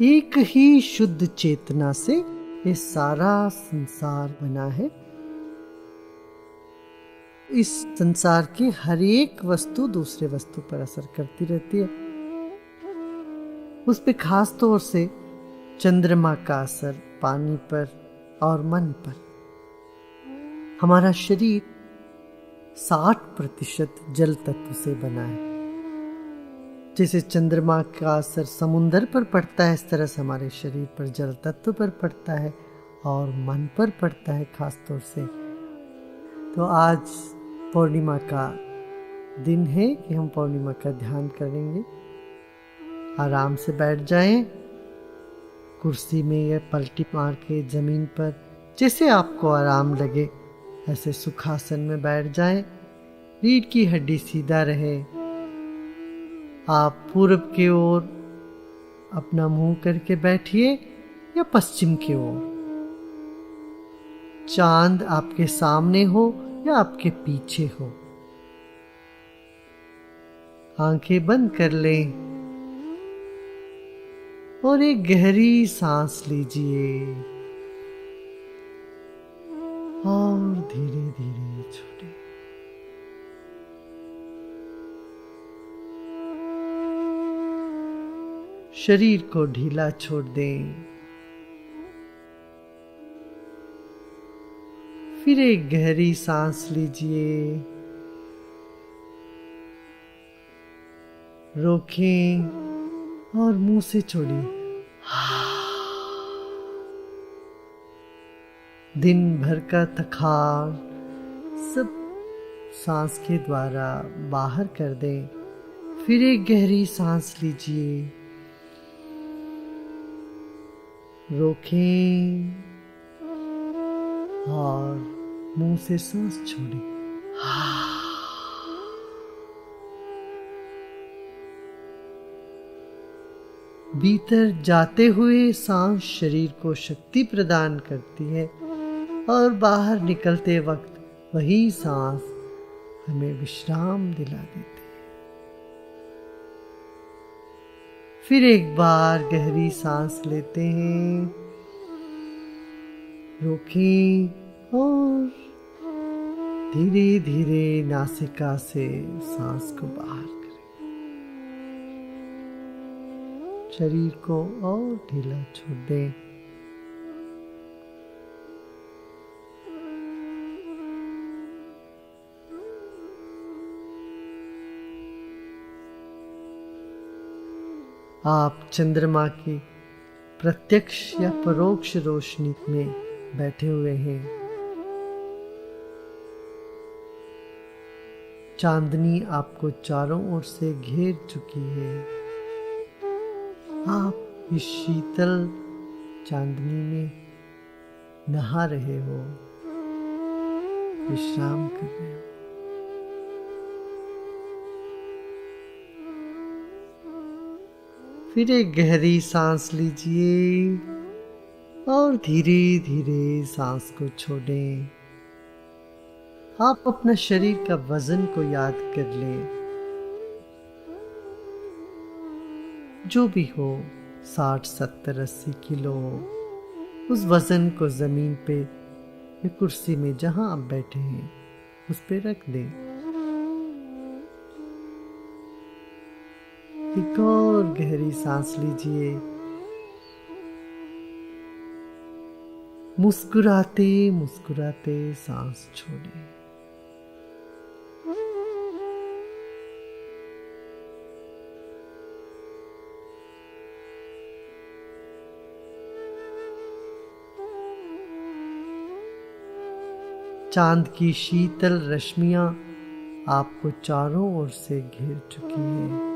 एक ही शुद्ध चेतना से ये सारा संसार बना है। इस संसार की हर एक वस्तु दूसरे वस्तु पर असर करती रहती है। उस पे खास तौर से चंद्रमा का असर पानी पर और मन पर। हमारा शरीर 60% जल तत्व से बना है। जैसे चंद्रमा का असर समुंदर पर पड़ता है, इस तरह से हमारे शरीर पर जल तत्व पर पड़ता है और मन पर पड़ता है खास तौर से। तो आज पूर्णिमा का दिन है कि हम पूर्णिमा का ध्यान करेंगे। आराम से बैठ जाएं, कुर्सी में या पलटी मार के जमीन पर, जैसे आपको आराम लगे ऐसे सुखासन में बैठ जाएं। रीढ़ की हड्डी सीधा रहे। आप पूर्व की ओर अपना मुंह करके बैठिए या पश्चिम की ओर। चांद आपके सामने हो या आपके पीछे हो। आंखें बंद कर लें और एक गहरी सांस लीजिए और धीरे धीरे छोड़े। शरीर को ढीला छोड़ दें। फिर एक गहरी सांस लीजिए, रोकें और मुंह से छोड़िए। दिन भर का थकान सब सांस के द्वारा बाहर कर दें। फिर एक गहरी सांस लीजिए, रोकें और मुंह से सांस छोड़ें। भीतर जाते हुए सांस शरीर को शक्ति प्रदान करती है और बाहर निकलते वक्त वही सांस हमें विश्राम दिला देती है। फिर एक बार गहरी सांस लेते हैं, रोकें और धीरे धीरे नासिका से सांस को बाहर करें। शरीर को और ढीला छोड़ दें। आप चंद्रमा की प्रत्यक्ष या परोक्ष रोशनी में बैठे हुए हैं। चांदनी आपको चारों ओर से घेर चुकी है। आप इस शीतल चांदनी में नहा रहे हो, विश्राम कर रहे हो। फिर एक गहरी सांस लीजिए और धीरे धीरे सांस को छोड़ें। आप अपना शरीर का वजन को याद कर लें। जो भी हो, 60, 70, 80 किलो हो, उस वजन को जमीन पे या कुर्सी में जहां आप बैठे हैं उस पे रख दें। एक और गहरी सांस लीजिए, मुस्कुराते मुस्कुराते सांस छोड़ें। चांद की शीतल रश्मियां आपको चारों ओर से घेर चुकी है।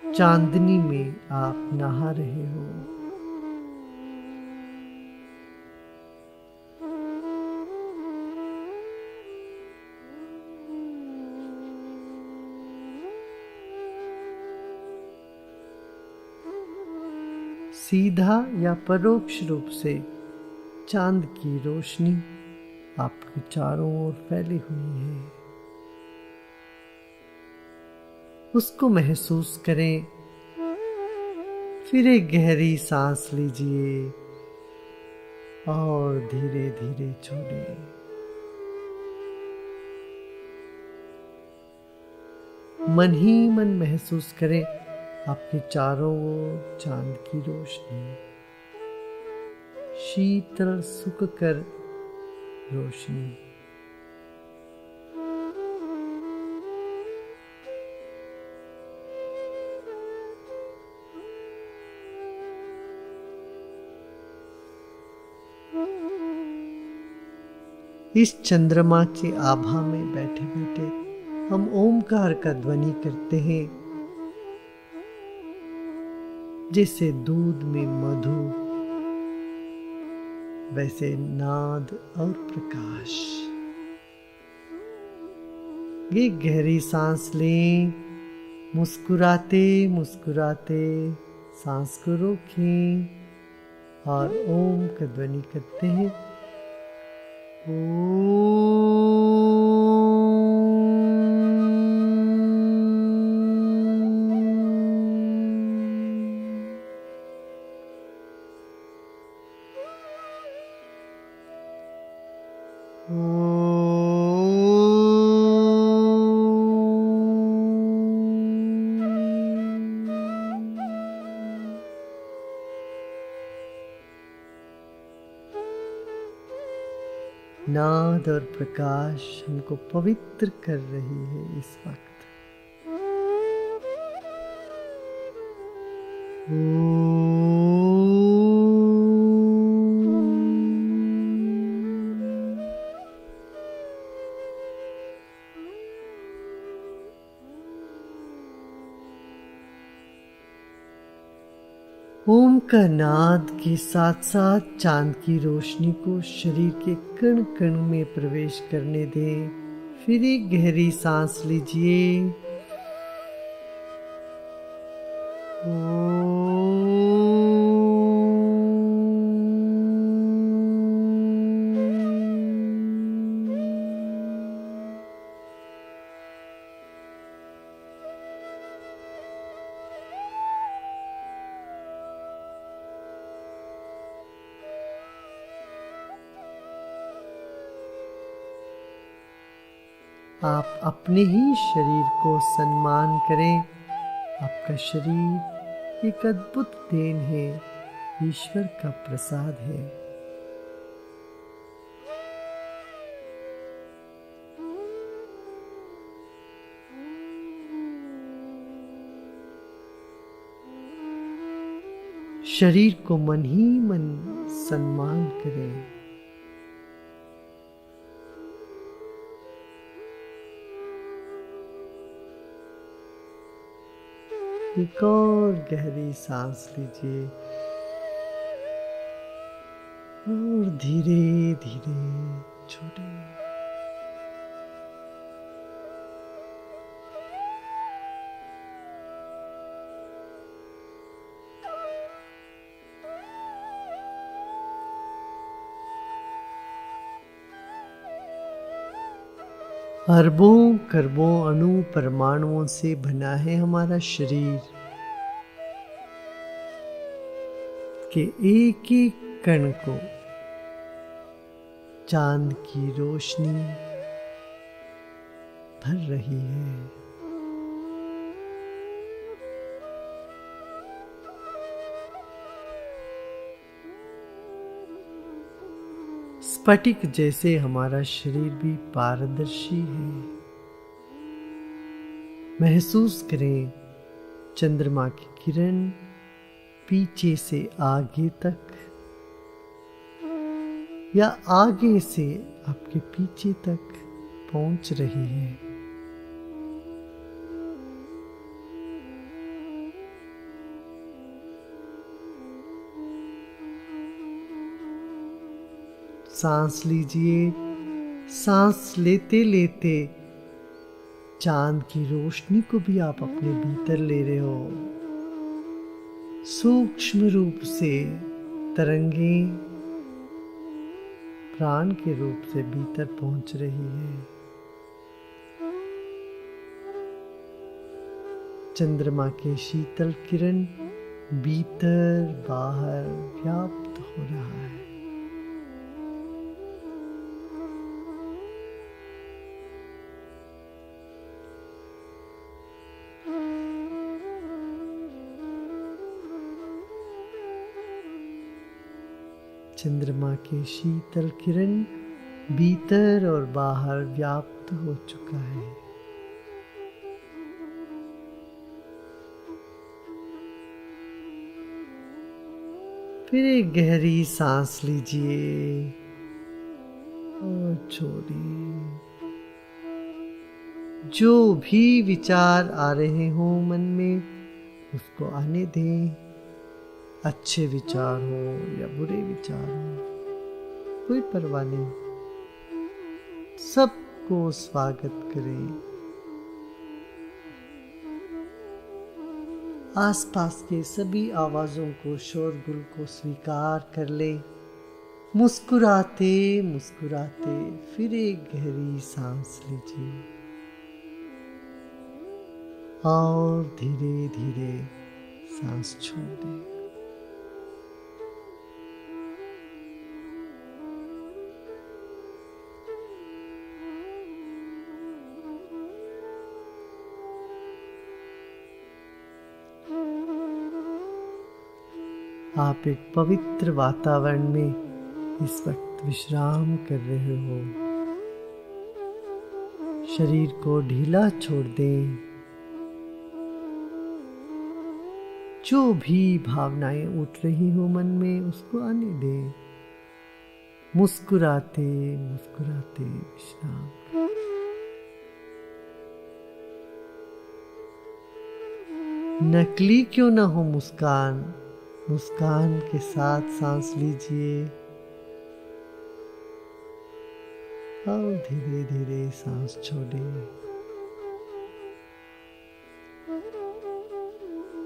चांदनी में आप नहा रहे हो। सीधा या परोक्ष रूप से चांद की रोशनी आपके चारों ओर फैली हुई है। उसको महसूस करें। फिर एक गहरी सांस लीजिए और धीरे धीरे छोड़िए। मन ही मन महसूस करें आपके चारों ओर चांद की रोशनी, शीतल सुखकर रोशनी। इस चंद्रमा के आभा में बैठे बैठे हम ओमकार का ध्वनि करते हैं, जैसे दूध में मधु वैसे नाद और प्रकाश। ये गहरी सांस लें, मुस्कुराते मुस्कुराते सांस को रोकें और ओम का ध्वनि करते हैं। नाद और प्रकाश हमको पवित्र कर रही है इस वक्त। ओम का नाद के साथ साथ चांद की रोशनी को शरीर के कण कण में प्रवेश करने दें। फिर एक गहरी सांस लीजिए। आप अपने ही शरीर को सम्मान करें। आपका शरीर एक अद्भुत देन है, ईश्वर का प्रसाद है। शरीर को मन ही मन सम्मान करें। एक और गहरी सांस लीजिए और धीरे धीरे छोड़िए। अरबों खरबों अणु परमाणुओं से बना है हमारा शरीर के एक एक कण को चांद की रोशनी भर रही है। स्फटिक जैसे हमारा शरीर भी पारदर्शी है। महसूस करें चंद्रमा की किरण पीछे से आगे तक या आगे से आपके पीछे तक पहुंच रही है। सांस लीजिए। सांस लेते लेते चांद की रोशनी को भी आप अपने भीतर ले रहे हो। सूक्ष्म रूप से तरंगें प्राण के रूप से भीतर पहुंच रही है। चंद्रमा के शीतल किरण भीतर बाहर व्याप्त हो रहा है। चंद्रमा के शीतल किरण भीतर और बाहर व्याप्त हो चुका है। फिर एक गहरी सांस लीजिए और छोड़िए। जो भी विचार आ रहे हो मन में उसको आने दें। अच्छे विचार हो या बुरे विचार हो, कोई परवाह नहीं, सबको स्वागत करें। आसपास के सभी आवाजों को, शोरगुल को स्वीकार कर ले। मुस्कुराते मुस्कुराते फिर एक गहरी सांस लीजिए और धीरे धीरे सांस छोड़ दें। आप एक पवित्र वातावरण में इस वक्त विश्राम कर रहे हो। शरीर को ढीला छोड़ दें। जो भी भावनाएं उठ रही हो मन में उसको आने दें। मुस्कुराते मुस्कुराते विश्राम। नकली क्यों ना हो मुस्कान, मुस्कान के साथ सांस लीजिए और धीरे धीरे सांस छोड़िए।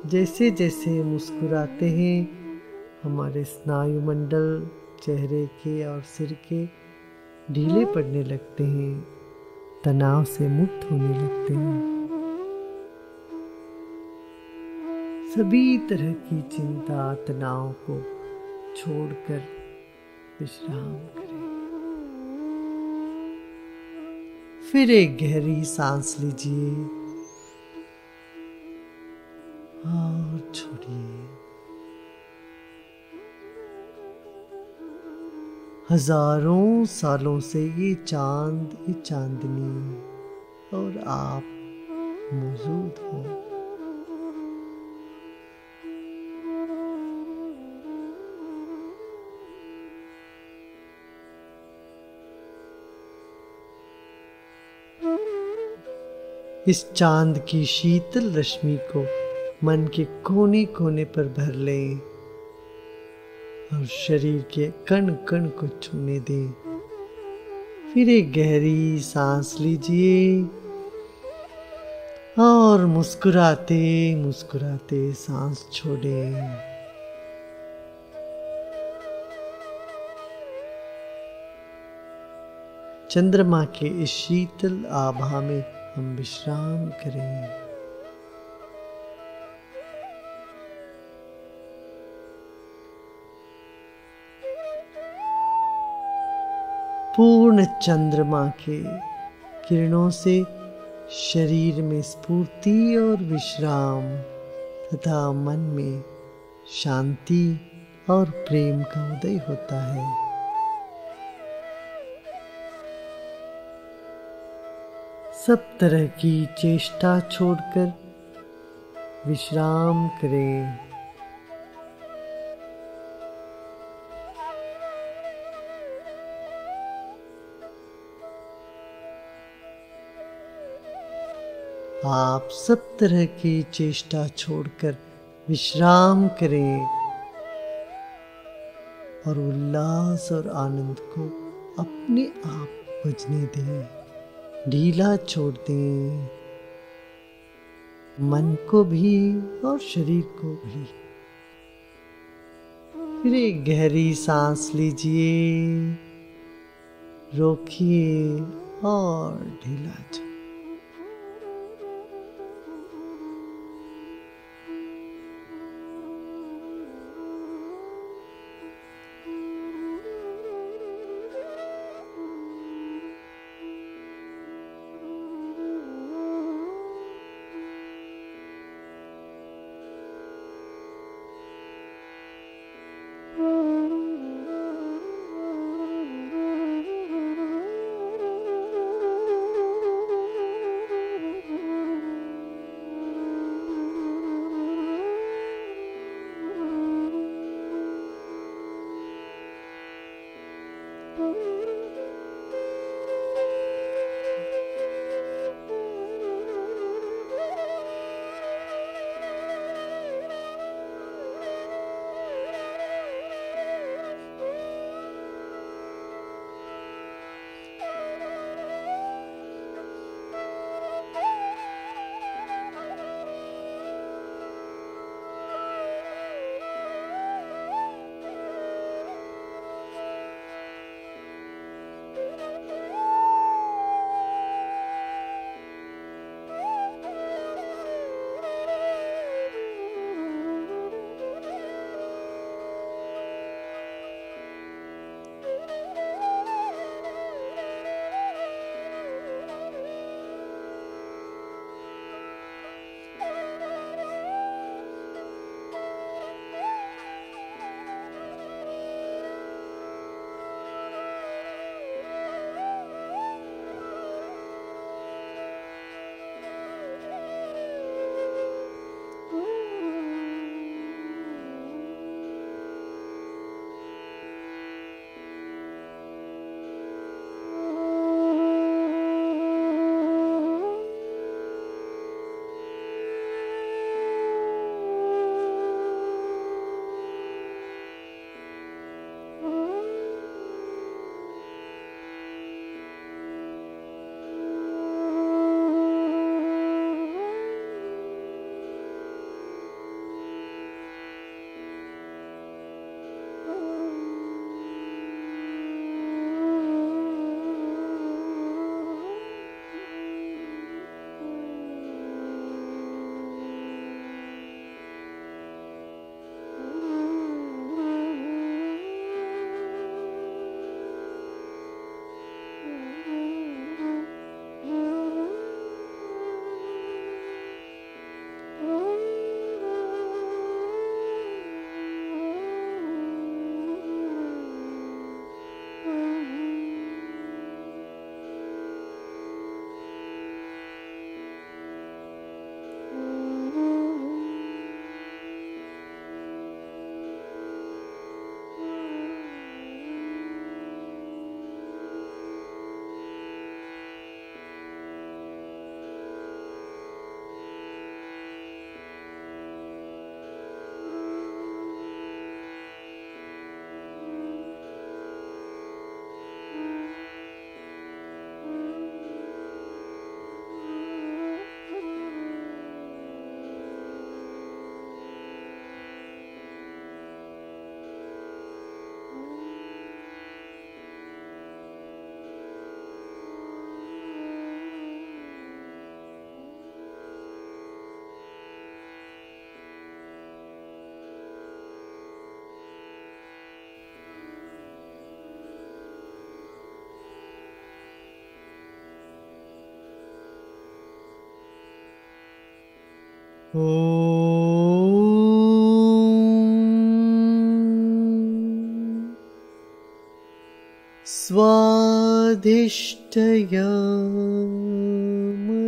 जैसे जैसे मुस्कुराते हैं हमारे स्नायु मंडल चेहरे के और सिर के ढीले पड़ने लगते हैं, तनाव से मुक्त होने लगते हैं। सभी तरह की चिंता तनाव को छोड़कर विश्राम करें। फिर एक गहरी सांस लीजिए और छोड़िए। हजारों सालों से ये चांद, ये चांदनी और आप मौजूद हो। इस चांद की शीतल रश्मि को मन के कोने कोने पर भर लें और शरीर के कण कण को छूने दें। फिर एक गहरी सांस लीजिए और मुस्कुराते मुस्कुराते सांस छोड़ें। चंद्रमा के इस शीतल आभा में हम विश्राम करें। पूर्ण चंद्रमा के किरणों से शरीर में स्फूर्ति और विश्राम तथा मन में शांति और प्रेम का उदय होता है। सब तरह की चेष्टा छोड़कर विश्राम करें। आप सब तरह की चेष्टा छोड़कर विश्राम करें और उल्लास और आनंद को अपने आप बजने दें। ढीला छोड़ दें, मन को भी और शरीर को भी। फिर एक गहरी सांस लीजिए, रोकिए और ढीला छोड़।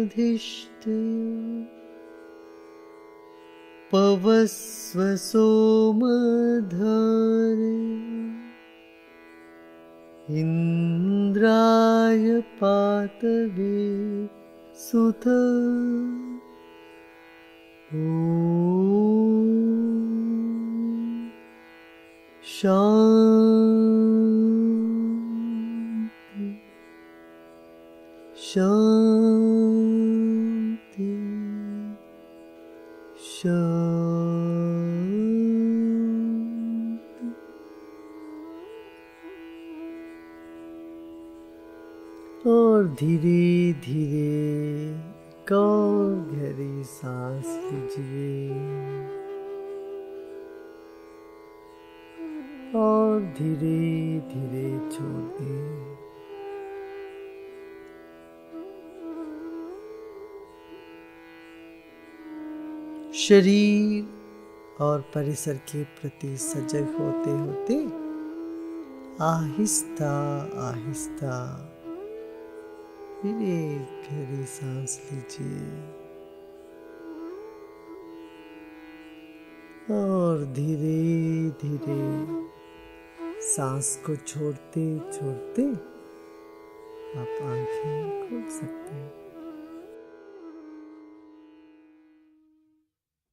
स्वाधिष्ठयामधिष्ठया पवस्व सोमधारे इन्द्राय पातवे सुत शांति शांति शांति। और धीरे धीरे गहरी सांस लीजिए और धीरे धीरे छोड़ दें। शरीर और परिसर के प्रति सजग होते होते आहिस्ता आहिस्ता फिर एक गहरी सांस लीजिए और धीरे धीरे सांस को छोड़ते छोड़ते आप आंखें खोल सकते हैं।